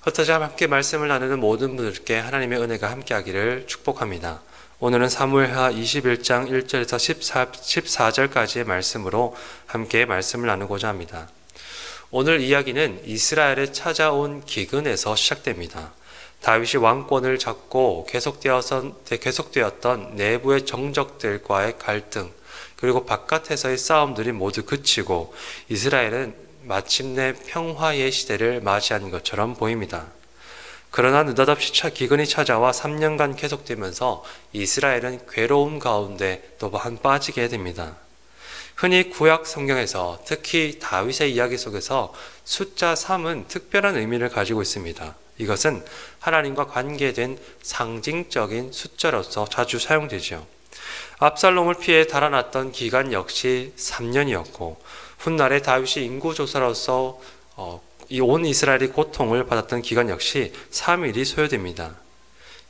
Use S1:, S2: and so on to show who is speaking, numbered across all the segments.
S1: 흩어져 함께 말씀을 나누는 모든 분들께 하나님의 은혜가 함께하기를 축복합니다. 오늘은 사무엘하 21장 1절에서 14절까지의 말씀으로 함께 말씀을 나누고자 합니다. 오늘 이야기는 이스라엘에 찾아온 기근에서 시작됩니다. 다윗이 왕권을 잡고 계속되었던 내부의 정적들과의 갈등, 그리고 바깥에서의 싸움들이 모두 그치고 이스라엘은 마침내 평화의 시대를 맞이한 것처럼 보입니다. 그러나 느닷없이 기근이 찾아와 3년간 계속되면서 이스라엘은 괴로움 가운데 또한 빠지게 됩니다. 흔히 구약 성경에서 특히 다윗의 이야기 속에서 숫자 3은 특별한 의미를 가지고 있습니다. 이것은 하나님과 관계된 상징적인 숫자로서 자주 사용되죠. 압살롬을 피해 달아났던 기간 역시 3년이었고 훗날에 다윗이 인구조사로서 온 이스라엘이 고통을 받았던 기간 역시 3일이 소요됩니다.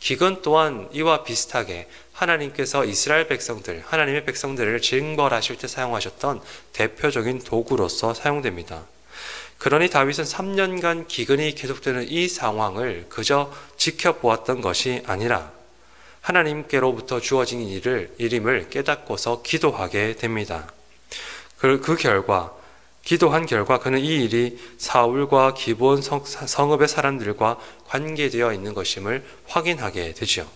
S1: 기근 또한 이와 비슷하게 하나님께서 이스라엘 백성들, 하나님의 백성들을 징벌하실 때 사용하셨던 대표적인 도구로서 사용됩니다. 그러니 다윗은 3년간 기근이 계속되는 이 상황을 그저 지켜보았던 것이 아니라 하나님께로부터 주어진 일임을 깨닫고서 기도하게 됩니다. 그 결과, 기도한 결과 그는 이 일이 사울과 기브온 성읍의 사람들과 관계되어 있는 것임을 확인하게 되죠.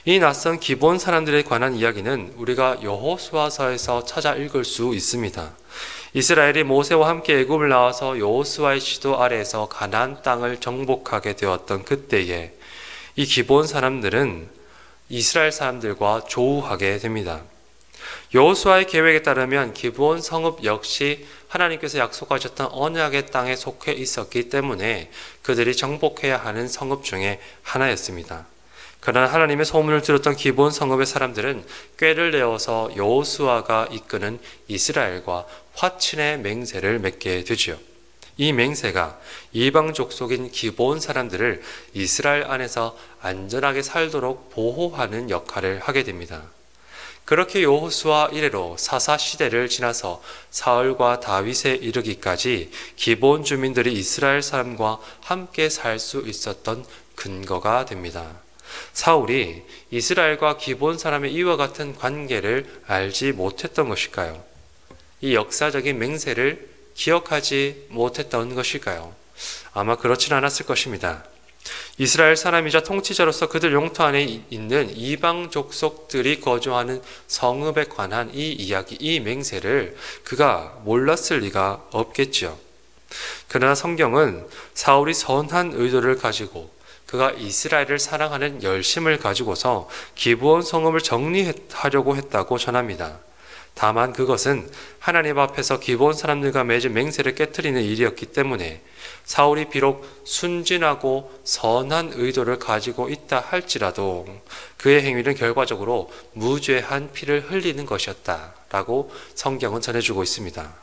S1: 이 낯선 기브온 사람들에 관한 이야기는 우리가 여호수아서에서 찾아 읽을 수 있습니다. 이스라엘이 모세와 함께 애굽을 나와서 여호수아의 지도 아래에서 가나안 땅을 정복하게 되었던 그때에 이 기브온 사람들은 이스라엘 사람들과 조우하게 됩니다. 여호수아의 계획에 따르면 기브온 성읍 역시 하나님께서 약속하셨던 언약의 땅에 속해 있었기 때문에 그들이 정복해야 하는 성읍 중에 하나였습니다. 그러나 하나님의 소문을 들었던 기브온 성읍의 사람들은 꾀를 내어서 여호수아가 이끄는 이스라엘과 화친의 맹세를 맺게 되죠. 이 맹세가 이방 족속인 기브온 사람들을 이스라엘 안에서 안전하게 살도록 보호하는 역할을 하게 됩니다. 그렇게 여호수아 이래로 사사 시대를 지나서 사울과 다윗에 이르기까지 기브온 주민들이 이스라엘 사람과 함께 살 수 있었던 근거가 됩니다. 사울이 이스라엘과 기브온 사람의 이와 같은 관계를 알지 못했던 것일까요? 이 역사적인 맹세를 기억하지 못했던 것일까요? 아마 그렇진 않았을 것입니다. 이스라엘 사람이자 통치자로서 그들 영토 안에 있는 이방 족속들이 거주하는 성읍에 관한 이 이야기, 이 맹세를 그가 몰랐을 리가 없겠지요. 그러나 성경은 사울이 선한 의도를 가지고 그가 이스라엘을 사랑하는 열심을 가지고서 기브온 성읍을 정리하려고 했다고 전합니다. 다만 그것은 하나님 앞에서 기브온 사람들과 맺은 맹세를 깨트리는 일이었기 때문에 사울이 비록 순진하고 선한 의도를 가지고 있다 할지라도 그의 행위는 결과적으로 무죄한 피를 흘리는 것이었다라고 성경은 전해주고 있습니다.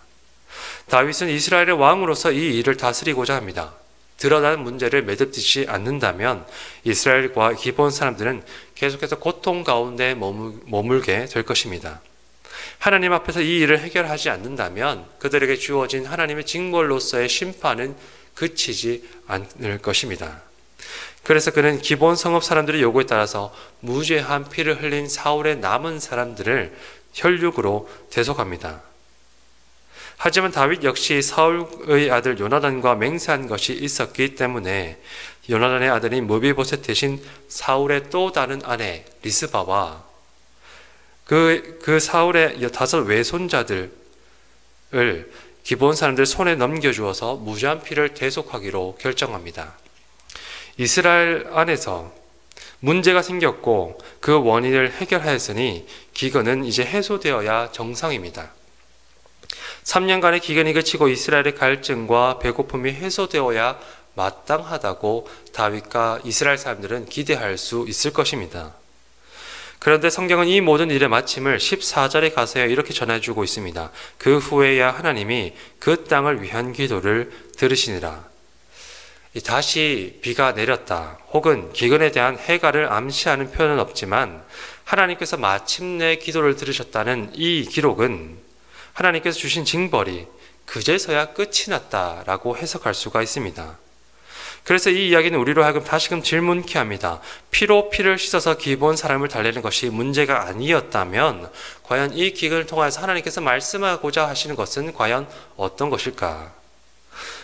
S1: 다윗은 이스라엘의 왕으로서 이 일을 다스리고자 합니다. 드러난 문제를 매듭짓지 않는다면 이스라엘과 기브온 사람들은 계속해서 고통 가운데 머물게 될 것입니다. 하나님 앞에서 이 일을 해결하지 않는다면 그들에게 주어진 하나님의 징벌로서의 심판은 그치지 않을 것입니다. 그래서 그는 기브온 성읍 사람들의 요구에 따라서 무죄한 피를 흘린 사울의 남은 사람들을 혈육으로 대속합니다. 하지만 다윗 역시 사울의 아들 요나단과 맹세한 것이 있었기 때문에 요나단의 아들인 무비보셋 대신 사울의 또 다른 아내 리스바와 그 사울의 5 외손자들을 기브온 사람들 손에 넘겨주어서 무죄한 피를 대속하기로 결정합니다. 이스라엘 안에서 문제가 생겼고 그 원인을 해결하였으니 기근은 이제 해소되어야 정상입니다. 3년간의 기근이 그치고 이스라엘의 갈증과 배고픔이 해소되어야 마땅하다고 다윗과 이스라엘 사람들은 기대할 수 있을 것입니다. 그런데 성경은 이 모든 일의 마침을 14절에 가서야 이렇게 전해주고 있습니다. 그 후에야 하나님이 그 땅을 위한 기도를 들으시니라. 다시 비가 내렸다 혹은 기근에 대한 해가를 암시하는 표현은 없지만 하나님께서 마침내 기도를 들으셨다는 이 기록은 하나님께서 주신 징벌이 그제서야 끝이 났다라고 해석할 수가 있습니다. 그래서 이 이야기는 우리로 하여금 다시금 질문케 합니다. 피로 피를 씻어서 기본 사람을 달래는 것이 문제가 아니었다면 과연 이 기근을 통해서 하나님께서 말씀하고자 하시는 것은 과연 어떤 것일까?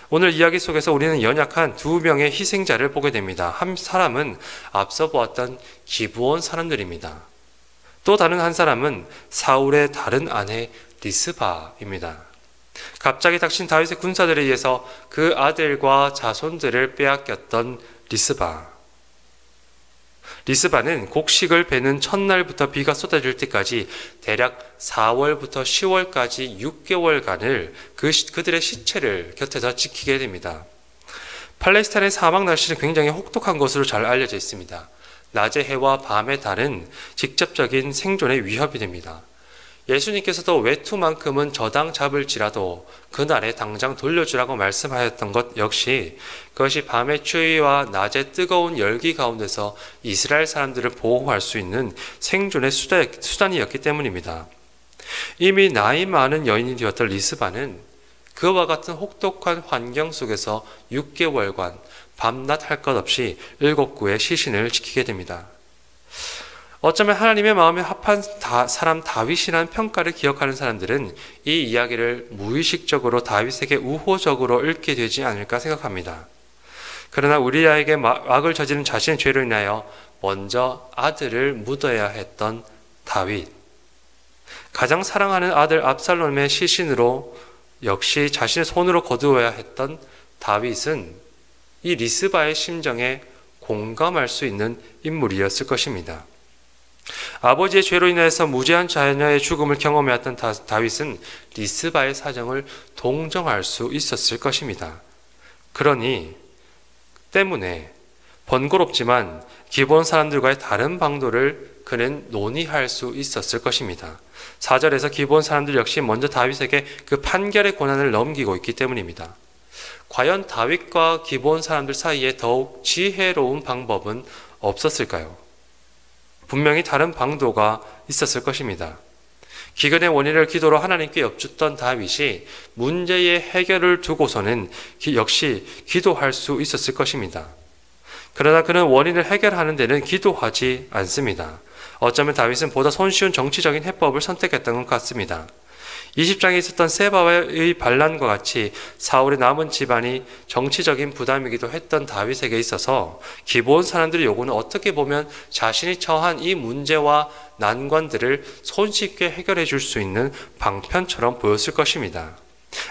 S1: 오늘 이야기 속에서 우리는 연약한 두 명의 희생자를 보게 됩니다. 한 사람은 앞서 보았던 기브온 사람들입니다. 또 다른 한 사람은 사울의 다른 아내 리스바입니다. 갑자기 닥친 다윗의 군사들에 의해서 그 아들과 자손들을 빼앗겼던 리스바는 곡식을 베는 첫날부터 비가 쏟아질 때까지 대략 4월부터 10월까지 6개월간을 그들의 시체를 곁에서 지키게 됩니다. 팔레스타인의 사막 날씨는 굉장히 혹독한 것으로 잘 알려져 있습니다. 낮의 해와 밤의 달은 직접적인 생존의 위협이 됩니다. 예수님께서도 외투만큼은 저당 잡을지라도 그날에 당장 돌려주라고 말씀하였던 것 역시 그것이 밤의 추위와 낮의 뜨거운 열기 가운데서 이스라엘 사람들을 보호할 수 있는 생존의 수단이었기 때문입니다. 이미 나이 많은 여인이 되었던 리스바는 그와 같은 혹독한 환경 속에서 6개월간 밤낮 할 것 없이 7구의 시신을 지키게 됩니다. 어쩌면 하나님의 마음에 합한 사람 다윗이라는 평가를 기억하는 사람들은 이 이야기를 무의식적으로 다윗에게 우호적으로 읽게 되지 않을까 생각합니다. 그러나 우리아에게 악을 저지른 자신의 죄로 인하여 먼저 아들을 묻어야 했던 다윗, 가장 사랑하는 아들 압살롬의 시신으로 역시 자신의 손으로 거두어야 했던 다윗은 이 리스바의 심정에 공감할 수 있는 인물이었을 것입니다. 아버지의 죄로 인해서 무죄한 자녀의 죽음을 경험해왔던 다윗은 리스바의 사정을 동정할 수 있었을 것입니다. 그러니 때문에 번거롭지만 기본 사람들과의 다른 방도를 그는 논의할 수 있었을 것입니다. 4절에서 기본 사람들 역시 먼저 다윗에게 그 판결의 권한을 넘기고 있기 때문입니다. 과연 다윗과 기본 사람들 사이에 더욱 지혜로운 방법은 없었을까요? 분명히 다른 방도가 있었을 것입니다. 기근의 원인을 기도로 하나님께 엽주던 다윗이 문제의 해결을 두고서는 역시 기도할 수 있었을 것입니다. 그러나 그는 원인을 해결하는 데는 기도하지 않습니다. 어쩌면 다윗은 보다 손쉬운 정치적인 해법을 선택했던 것 같습니다. 20장에 있었던 세바의 반란과 같이 사울의 남은 집안이 정치적인 부담이기도 했던 다윗에게 있어서 기브온 사람들의 요구는 어떻게 보면 자신이 처한 이 문제와 난관들을 손쉽게 해결해 줄 수 있는 방편처럼 보였을 것입니다.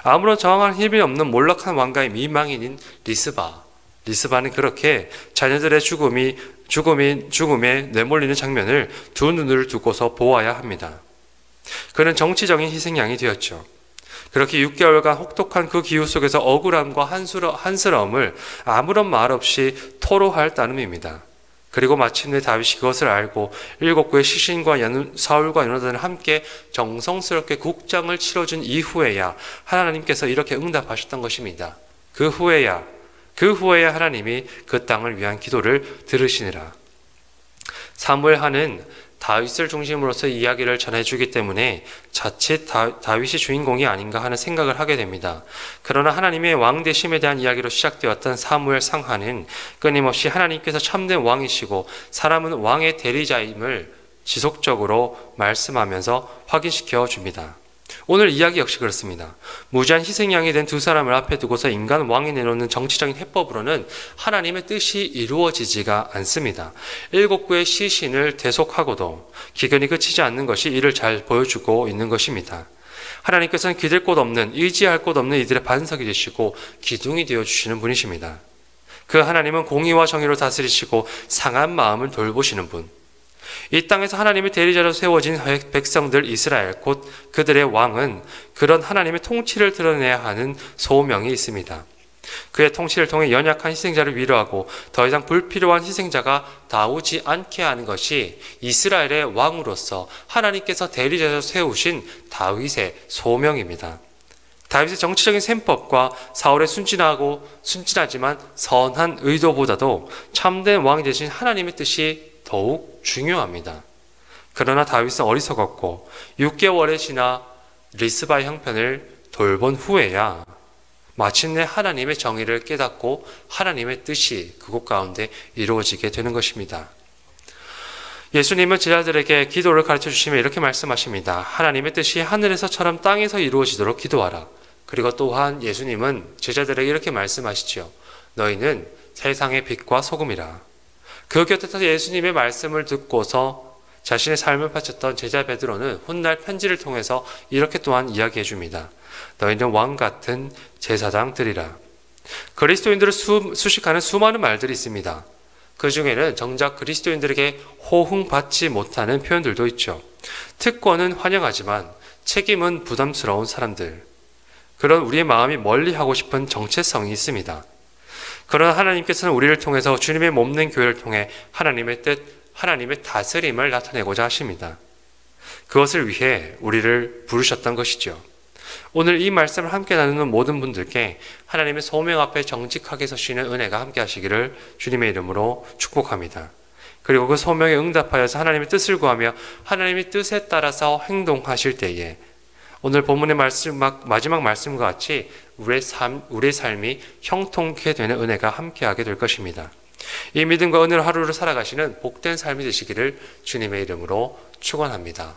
S1: 아무런 저항할 힘이 없는 몰락한 왕가의 미망인인 리스바는 그렇게 자녀들의 죽음에 내몰리는 장면을 두 눈을 두고서 보아야 합니다. 그는 정치적인 희생양이 되었죠. 그렇게 6개월간 혹독한 그 기후 속에서 억울함과 한스러움을 아무런 말 없이 토로할 따름입니다. 그리고 마침내 다윗이 그것을 알고 7구의 시신과 사울과 요나단을 함께 정성스럽게 국장을 치러준 이후에야 하나님께서 이렇게 응답하셨던 것입니다. 그 후에야 하나님이 그 땅을 위한 기도를 들으시니라. 사무엘하는 다윗을 중심으로서 이야기를 전해주기 때문에 자칫 다윗이 주인공이 아닌가 하는 생각을 하게 됩니다. 그러나 하나님의 왕되심에 대한 이야기로 시작되었던 사무엘 상하는 끊임없이 하나님께서 참된 왕이시고 사람은 왕의 대리자임을 지속적으로 말씀하면서 확인시켜 줍니다. 오늘 이야기 역시 그렇습니다. 무지한 희생양이 된 두 사람을 앞에 두고서 인간 왕이 내놓는 정치적인 해법으로는 하나님의 뜻이 이루어지지가 않습니다. 7구의 시신을 대속하고도 기근이 그치지 않는 것이 이를 잘 보여주고 있는 것입니다. 하나님께서는 기댈 곳 없는, 의지할 곳 없는 이들의 반석이 되시고 기둥이 되어주시는 분이십니다. 그 하나님은 공의와 정의로 다스리시고 상한 마음을 돌보시는 분, 이 땅에서 하나님의 대리자로 세워진 백성들 이스라엘, 곧 그들의 왕은 그런 하나님의 통치를 드러내야 하는 소명이 있습니다. 그의 통치를 통해 연약한 희생자를 위로하고 더 이상 불필요한 희생자가 나오지 않게 하는 것이 이스라엘의 왕으로서 하나님께서 대리자로 세우신 다윗의 소명입니다. 다윗의 정치적인 셈법과 사울의 순진하지만 선한 의도보다도 참된 왕이 되신 하나님의 뜻이 더욱 중요합니다. 그러나 다윗은 어리석었고 6개월에 지나 리스바의 형편을 돌본 후에야 마침내 하나님의 정의를 깨닫고 하나님의 뜻이 그곳 가운데 이루어지게 되는 것입니다. 예수님은 제자들에게 기도를 가르쳐 주시며 이렇게 말씀하십니다. 하나님의 뜻이 하늘에서처럼 땅에서 이루어지도록 기도하라. 그리고 또한 예수님은 제자들에게 이렇게 말씀하시죠. 너희는 세상의 빛과 소금이라. 그 곁에서 예수님의 말씀을 듣고서 자신의 삶을 바쳤던 제자 베드로는 훗날 편지를 통해서 이렇게 또한 이야기해 줍니다. 너희는 왕 같은 제사장들이라. 그리스도인들을 수식하는 수많은 말들이 있습니다. 그 중에는 정작 그리스도인들에게 호응받지 못하는 표현들도 있죠. 특권은 환영하지만 책임은 부담스러운 사람들. 그런 우리의 마음이 멀리하고 싶은 정체성이 있습니다. 그러나 하나님께서는 우리를 통해서 주님의 몸된 교회를 통해 하나님의 뜻, 하나님의 다스림을 나타내고자 하십니다. 그것을 위해 우리를 부르셨던 것이죠. 오늘 이 말씀을 함께 나누는 모든 분들께 하나님의 소명 앞에 정직하게 서시는 은혜가 함께 하시기를 주님의 이름으로 축복합니다. 그리고 그 소명에 응답하여서 하나님의 뜻을 구하며 하나님의 뜻에 따라서 행동하실 때에 오늘 본문의 마지막 말씀과 같이 우리의 삶이 형통케 되는 은혜가 함께하게 될 것입니다. 이 믿음과 은혜로 하루를 살아가시는 복된 삶이 되시기를 주님의 이름으로 축원합니다.